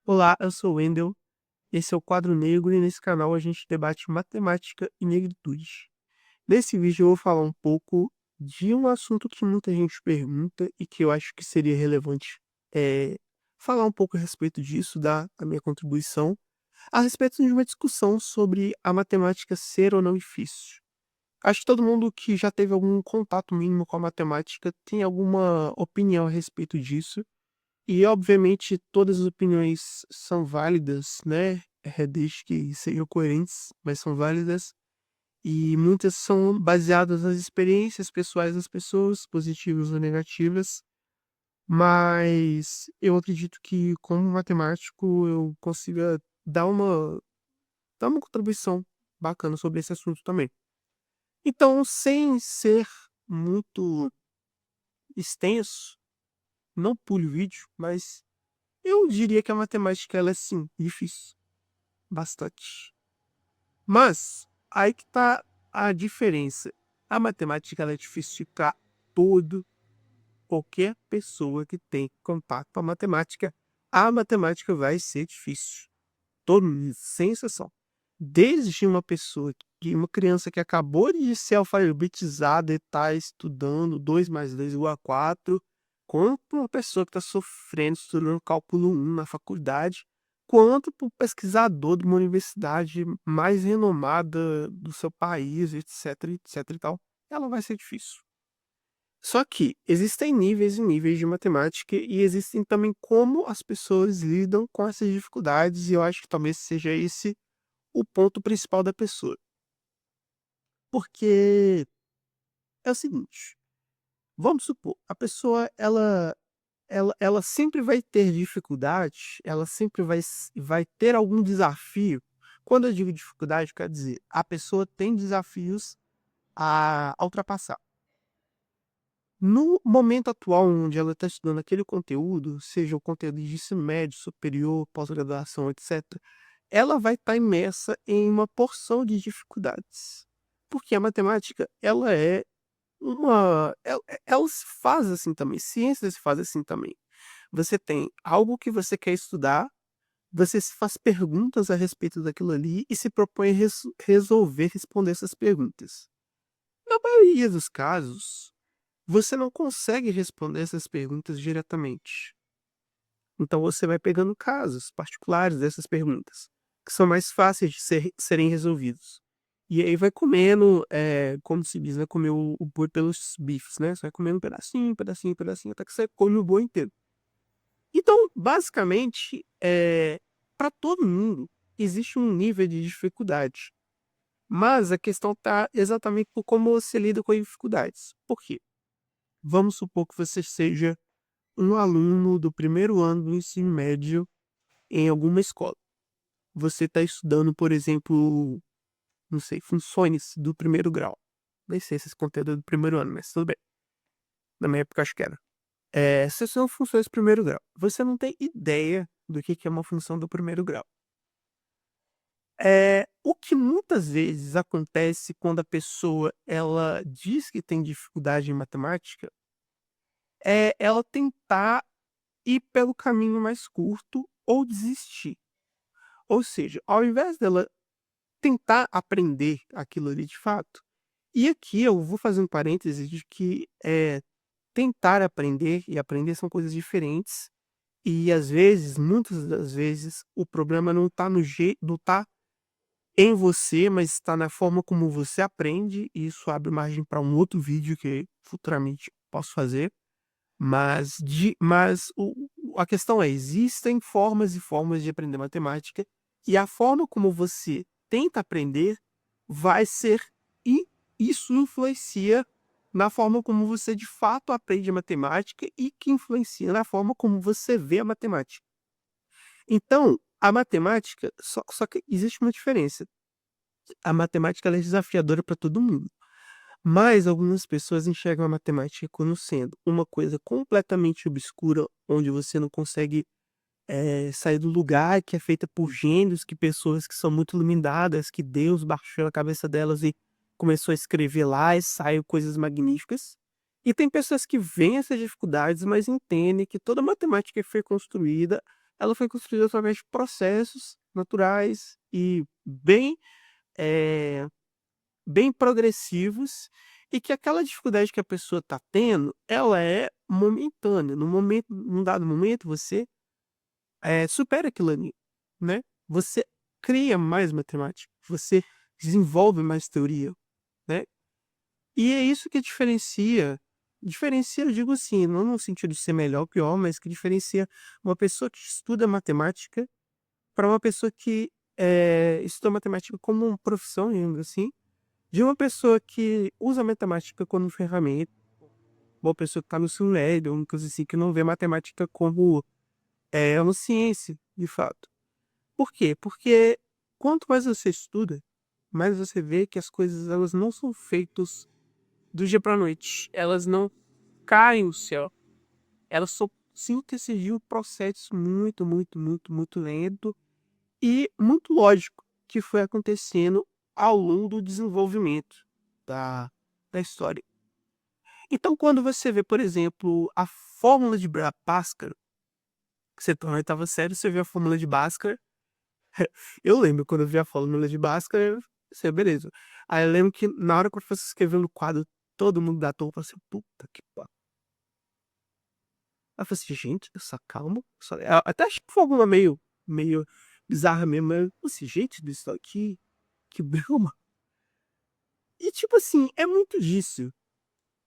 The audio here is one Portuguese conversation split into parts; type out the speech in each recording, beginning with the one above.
Olá, eu sou o Wendel, esse é o Quadro Negro e nesse canal a gente debate matemática e negritude. Nesse vídeo eu vou falar um pouco de um assunto que muita gente pergunta e que eu acho que seria relevante falar um pouco a respeito disso, dar a minha contribuição, a respeito de uma discussão sobre a matemática ser ou não difícil. Acho que todo mundo que já teve algum contato mínimo com a matemática tem alguma opinião a respeito disso, e obviamente todas as opiniões são válidas, né, desde que sejam coerentes, mas são válidas, e muitas são baseadas nas experiências pessoais das pessoas, positivas ou negativas, mas eu acredito que como matemático eu consiga dar uma contribuição bacana sobre esse assunto também. Então, sem ser muito extenso, não pule o vídeo, mas eu diria que a matemática ela é sim difícil, bastante. Mas aí que tá a diferença. A matemática ela é difícil para todo qualquer pessoa que tem contato com a matemática vai ser difícil. Todo mundo, sem exceção. Desde uma criança que acabou de ser alfabetizada e está estudando 2 mais 2 igual a 4, quanto para uma pessoa que está sofrendo, estudando cálculo 1 na faculdade, quanto para um pesquisador de uma universidade mais renomada do seu país, etc, etc e tal, ela vai ser difícil. Só que existem níveis e níveis de matemática e existem também como as pessoas lidam com essas dificuldades, e eu acho que talvez seja esse o ponto principal da pessoa. Porque é o seguinte, vamos supor, a pessoa ela sempre vai ter dificuldade, ela sempre vai ter algum desafio. Quando eu digo dificuldade, quer dizer, a pessoa tem desafios a ultrapassar. No momento atual, onde ela está estudando aquele conteúdo, seja o conteúdo de ensino médio, superior, pós-graduação, etc., ela vai estar imersa em uma porção de dificuldades. Porque a matemática, ela se faz assim também, ciência se faz assim também. Você tem algo que você quer estudar, você se faz perguntas a respeito daquilo ali e se propõe a resolver, responder essas perguntas. Na maioria dos casos, você não consegue responder essas perguntas diretamente. Então você vai pegando casos particulares dessas perguntas, que são mais fáceis de serem resolvidos. E aí vai comendo, como se diz, vai comer o boi pelos bifes, né? Você vai comendo um pedacinho, pedacinho, pedacinho, até que você come o boi inteiro. Então, basicamente, para todo mundo, existe um nível de dificuldade. Mas a questão está exatamente por como você lida com as dificuldades. Por quê? Vamos supor que você seja um aluno do primeiro ano do ensino médio em alguma escola. Você está estudando, por exemplo, não sei, funções do primeiro grau. Nem sei se esse conteúdo é do primeiro ano, mas tudo bem. Na minha época, acho que era. Essas são funções do primeiro grau. Você não tem ideia do que é uma função do primeiro grau. O que muitas vezes acontece quando a pessoa ela diz que tem dificuldade em matemática é ela tentar ir pelo caminho mais curto ou desistir. Ou seja, ao invés dela tentar aprender aquilo ali de fato, e aqui eu vou fazer um parêntese de que tentar aprender e aprender são coisas diferentes, e às vezes, muitas das vezes, o problema não está no jeito, não tá em você, mas está na forma como você aprende, e isso abre margem para um outro vídeo que futuramente posso fazer. A questão é, existem formas e formas de aprender matemática, e a forma como você tenta aprender vai ser e isso influencia na forma como você de fato aprende matemática e que influencia na forma como você vê a matemática. Então, a matemática, só que existe uma diferença. A matemática ela é desafiadora para todo mundo. Mas algumas pessoas enxergam a matemática como sendo uma coisa completamente obscura, onde você não consegue, sair do lugar, que é feita por gênios, que pessoas que são muito iluminadas, que Deus baixou a cabeça delas e começou a escrever lá e saiu coisas magníficas. E tem pessoas que veem essas dificuldades, mas entendem que toda matemática foi construída ela foi construída através de processos naturais e eh, bem progressivos, e que aquela dificuldade que a pessoa está tendo, ela é momentânea. Num dado momento, você, supera aquilo ali, né. Você cria mais matemática, você desenvolve mais teoria, né. E é isso que diferencia, eu digo assim, não no sentido de ser melhor ou pior, mas que diferencia uma pessoa que estuda matemática para uma pessoa que, estuda matemática como uma profissão, digamos assim, de uma pessoa que usa a matemática como ferramenta, uma pessoa que está no ensino médio, uma coisa assim, que não vê matemática como, uma ciência, de fato. Por quê? Porque quanto mais você estuda, mais você vê que as coisas elas não são feitas do dia para noite, elas não caem do céu, elas são síntese de um processo muito, muito, muito, muito lento e muito lógico, que foi acontecendo ao longo do desenvolvimento da da história. Então quando você vê, por exemplo, a fórmula de Bhaskara, que você tá na oitava série, você vê a fórmula de Bhaskara, eu lembro quando eu vi a fórmula de Bhaskara, eu pensei: "Beleza". Aí eu lembro que na hora que o professor escreveu no quadro, todo mundo da turma falou assim: "Puta que pa". Aí eu falei assim: "Gente, essa calma". Até achei a fórmula meio bizarra mesmo, mas eu falei assim: "Gente, isso aqui, que bruma". E tipo assim, é muito disso.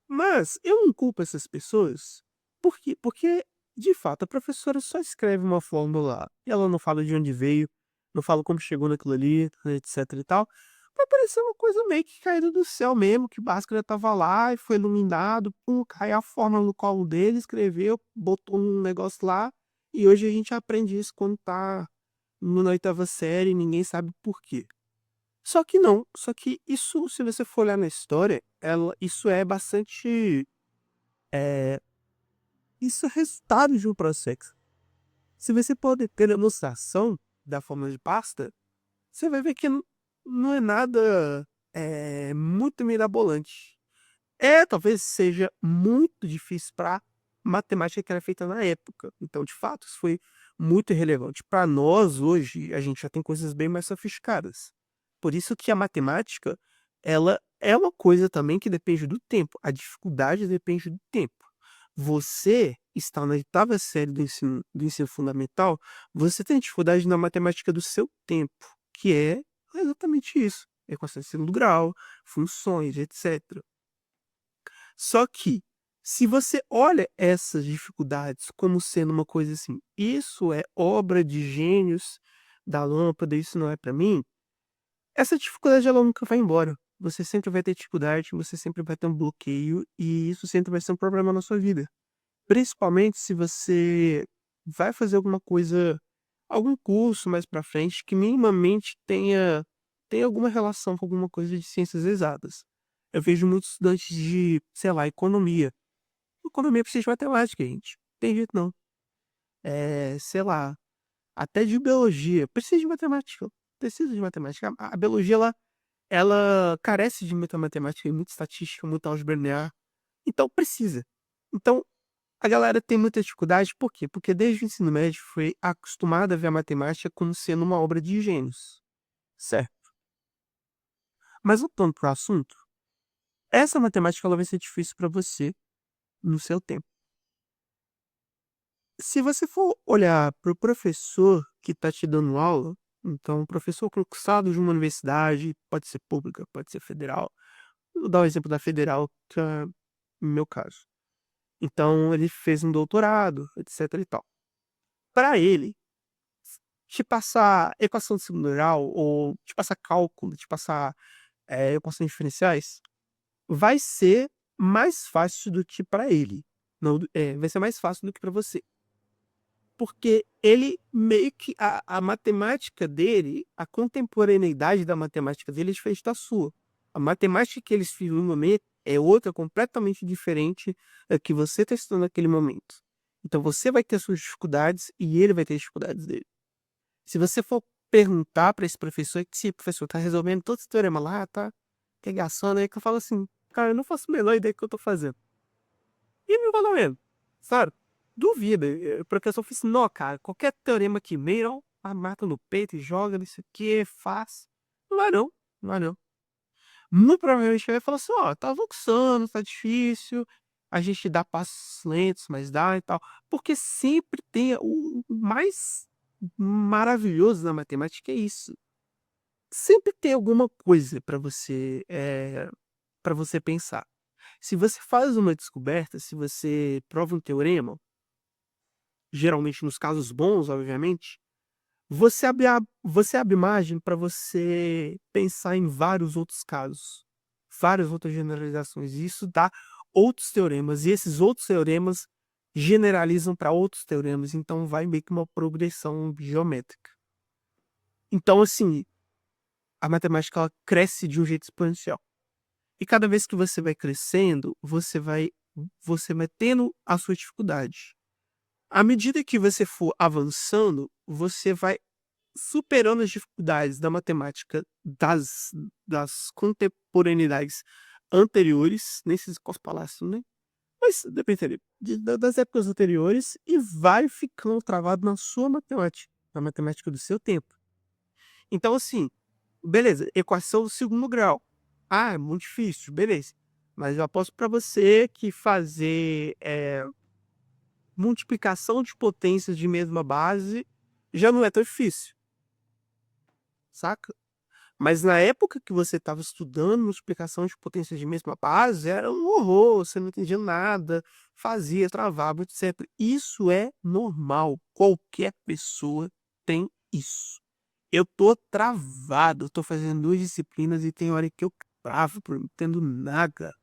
Mas eu não culpo essas pessoas, por quê? Porque, de fato, a professora só escreve uma fórmula lá, e ela não fala de onde veio, não fala como chegou naquilo ali, etc e tal. Vai parecer uma coisa meio que caída do céu mesmo, que Bhaskara estava lá e foi iluminado, pum, caiu a fórmula no colo dele, escreveu, botou um negócio lá, e hoje a gente aprende isso quando tá na oitava série, e ninguém sabe por quê. Só que não, só que isso, se você for olhar na história, isso é bastante, eh, isso é resultado de um processo. Se você pode ter demonstração da fórmula de pasta, você vai ver que não é nada, muito mirabolante. Talvez seja muito difícil para matemática que era feita na época. Então, de fato, isso foi muito irrelevante. Para nós, hoje, a gente já tem coisas bem mais sofisticadas. Por isso que a matemática, ela é uma coisa também que depende do tempo. A dificuldade depende do tempo. Você está na oitava série do ensino fundamental, você tem dificuldade na matemática do seu tempo, que é exatamente isso: equação de segundo grau, funções, etc. Só que, se você olha essas dificuldades como sendo uma coisa assim, isso é obra de gênios da lâmpada, isso não é para mim, essa dificuldade ela nunca vai embora. Você sempre vai ter dificuldade, você sempre vai ter um bloqueio e isso sempre vai ser um problema na sua vida. Principalmente se você vai fazer alguma coisa, algum curso mais pra frente que minimamente tenha alguma relação com alguma coisa de ciências exatas. Eu vejo muitos estudantes de, sei lá, economia. Economia precisa de matemática, gente. Tem jeito não. Sei lá, até de biologia, precisa de matemática. Precisa de matemática. A biologia ela carece de muita matemática e muita estatística, muita álgebra linear, então precisa. Então, a galera tem muita dificuldade, por quê? Porque desde o ensino médio foi acostumada a ver a matemática como sendo uma obra de gênios, certo? Mas voltando para o assunto, essa matemática ela vai ser difícil para você no seu tempo. Se você for olhar para o professor que está te dando aula, então, um professor concursado de uma universidade, pode ser pública, pode ser federal. Vou dar o exemplo da federal, que é o meu caso. Então, ele fez um doutorado, etc e tal. Para ele, te passar equação de segundo grau, ou te passar cálculo, te passar, equações diferenciais, vai ser mais fácil do que para ele. Não, vai ser mais fácil do que para você. Porque ele meio que a matemática dele, a contemporaneidade da matemática dele é diferente da sua. A matemática que eles fizeram no momento é outra completamente diferente da que você está estudando naquele momento. Então você vai ter suas dificuldades e ele vai ter as dificuldades dele. Se você for perguntar para esse professor, que esse professor está resolvendo todo esse teorema lá, tá regaçando aí, que eu falo assim: "Cara, eu não faço a menor ideia do que eu tô fazendo". E me valendo, sabe? duvida. O professor falou assim: não, cara, qualquer teorema que viram, mata no peito e joga, nisso aqui, faz. Não vai não, não vai não. Muito provavelmente ele vai falar assim: ó, tá avançando, tá difícil, a gente dá passos lentos, mas dá e tal. Porque sempre tem o mais maravilhoso da matemática é isso. Sempre tem alguma coisa para você pensar. Se você faz uma descoberta, se você prova um teorema, geralmente nos casos bons, obviamente, você abre margem para você pensar em vários outros casos, várias outras generalizações. E isso dá outros teoremas, e esses outros teoremas generalizam para outros teoremas, então vai meio que uma progressão geométrica. Então, assim, a matemática ela cresce de um jeito exponencial. E cada vez que você vai crescendo, você vai tendo a sua dificuldade. À medida que você for avançando, você vai superando as dificuldades da matemática das contemporaneidades anteriores, nesses cospalácios, né? Mas depende das épocas anteriores e vai ficando travado na matemática do seu tempo. Então, assim, beleza, equação do segundo grau. Ah, é muito difícil, beleza. Mas eu aposto para você que fazer multiplicação de potências de mesma base já não é tão difícil, saca? Mas na época que você estava estudando multiplicação de potências de mesma base, era um horror, você não entendia nada, fazia, travava, etc. Isso é normal. Qualquer pessoa tem isso. Eu tô travado, tô fazendo 2 disciplinas e tem hora que eu travo, por não entendo nada.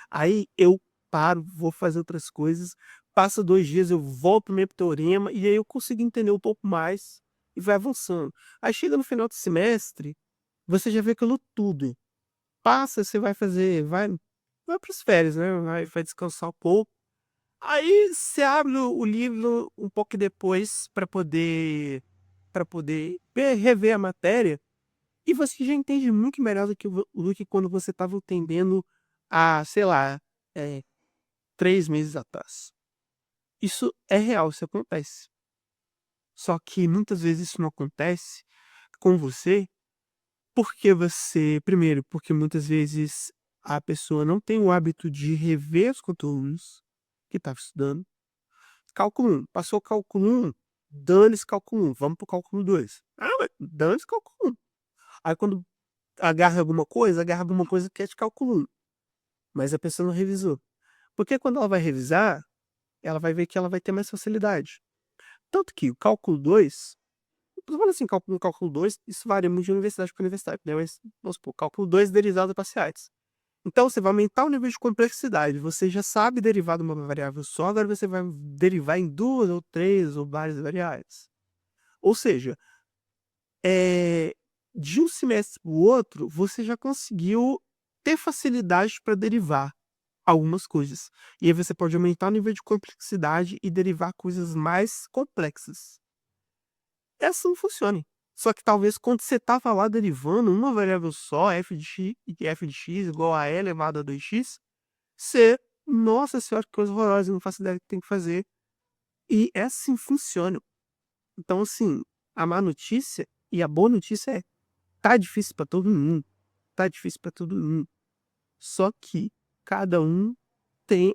Aí eu paro, vou fazer outras coisas, passa 2 dias, eu volto pro meu teorema e aí eu consigo entender um pouco mais e vai avançando. Aí chega no final do semestre, você já vê aquilo tudo. Passa, você vai fazer, vai para as férias, né? Vai descansar um pouco. Aí você abre o livro um pouco depois para poder rever a matéria e você já entende muito melhor do que quando você estava entendendo há, sei lá, é, 3 meses atrás. Isso é real, isso acontece. Só que muitas vezes isso não acontece com você porque primeiro, porque muitas vezes a pessoa não tem o hábito de rever os conteúdos que estava estudando. Cálculo 1, passou o cálculo 1, dane-se cálculo 1, vamos pro cálculo 2. Ah, mas dane-se cálculo 1. Aí quando agarra alguma coisa que é de cálculo 1, mas a pessoa não revisou. Porque quando ela vai revisar, ela vai ver que ela vai ter mais facilidade. Tanto que o cálculo 2, tô falando assim, cálculo 2, isso varia muito de universidade para universidade, né? Mas, vamos supor, cálculo 2, derivadas parciais. Então, você vai aumentar o nível de complexidade. Você já sabe derivar de uma variável só, agora você vai derivar em 2 ou 3 ou várias variáveis. Ou seja, de um semestre para o outro, você já conseguiu ter facilidade para derivar algumas coisas. E aí você pode aumentar o nível de complexidade e derivar coisas mais complexas. Essa não funciona. Só que talvez quando você estava lá derivando uma variável só, f de x igual a e elevado a 2x, você, nossa senhora, que coisa horrorosa, eu não faço ideia do que tem que fazer. E é assim funciona. Então, assim, a má notícia e a boa notícia é, tá difícil para todo mundo. Tá difícil para todo mundo. Só que cada um tem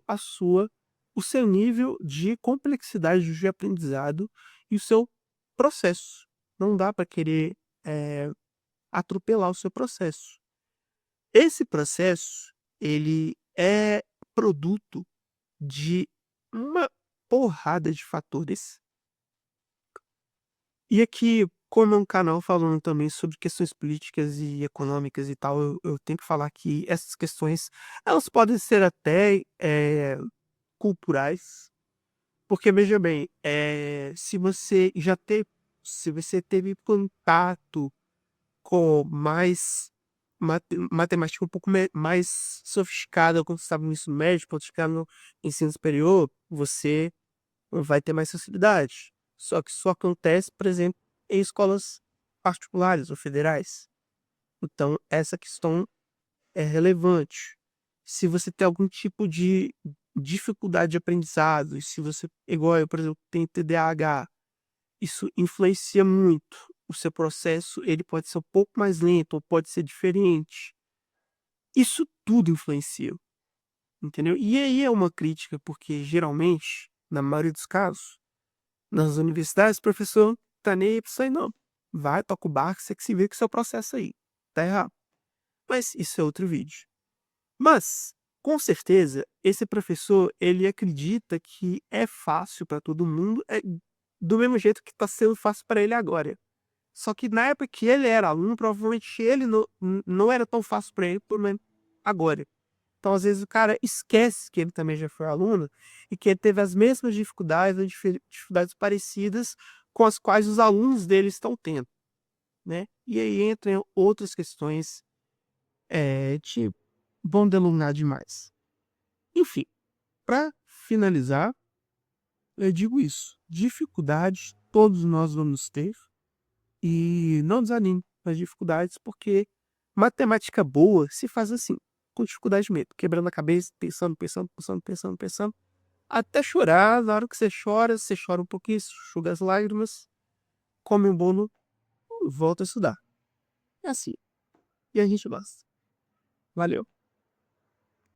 o seu nível de complexidade de aprendizado e o seu processo. Não dá para querer atropelar o seu processo. Esse processo, ele é produto de uma porrada de fatores. E aqui, como é um canal falando também sobre questões políticas e econômicas e tal, eu tenho que falar que essas questões, elas podem ser até culturais, porque veja bem, se você teve contato com mais matemática um pouco mais sofisticada quando você estava no ensino médio, quando chegar no ensino superior, você vai ter mais facilidade. Só que isso acontece, por exemplo, em escolas particulares ou federais. Então, essa questão é relevante. Se você tem algum tipo dificuldade de aprendizado, e se você, igual eu, por exemplo, tem TDAH, isso influencia muito. O seu processo, ele pode ser um pouco mais lento ou pode ser diferente. Isso tudo influencia, entendeu? E aí é uma crítica, porque geralmente, na maioria dos casos, nas universidades, o professor tá nem aí pra isso aí não. Vai, toca o barco, você que se vê com o seu processo aí. Tá errado. Mas isso é outro vídeo. Mas, com certeza, esse professor, ele acredita que é fácil para todo mundo, do mesmo jeito que está sendo fácil para ele agora. Só que na época que ele era aluno, provavelmente ele não era tão fácil para ele, pelo menos agora. Então, às vezes, o cara esquece que ele também já foi aluno e que ele teve as mesmas dificuldades, ou dificuldades parecidas com as quais os alunos dele estão tendo, né? E aí entram outras questões de vão delunar demais. Enfim, para finalizar, eu digo isso. Dificuldades todos nós vamos ter e não desanime com as dificuldades, porque matemática boa se faz assim, com dificuldade mesmo, quebrando a cabeça, pensando, pensando, pensando, pensando, pensando, até chorar. Na hora que você chora um pouquinho, enxuga as lágrimas, come um bolo, volta a estudar. É assim. E a gente gosta. Valeu.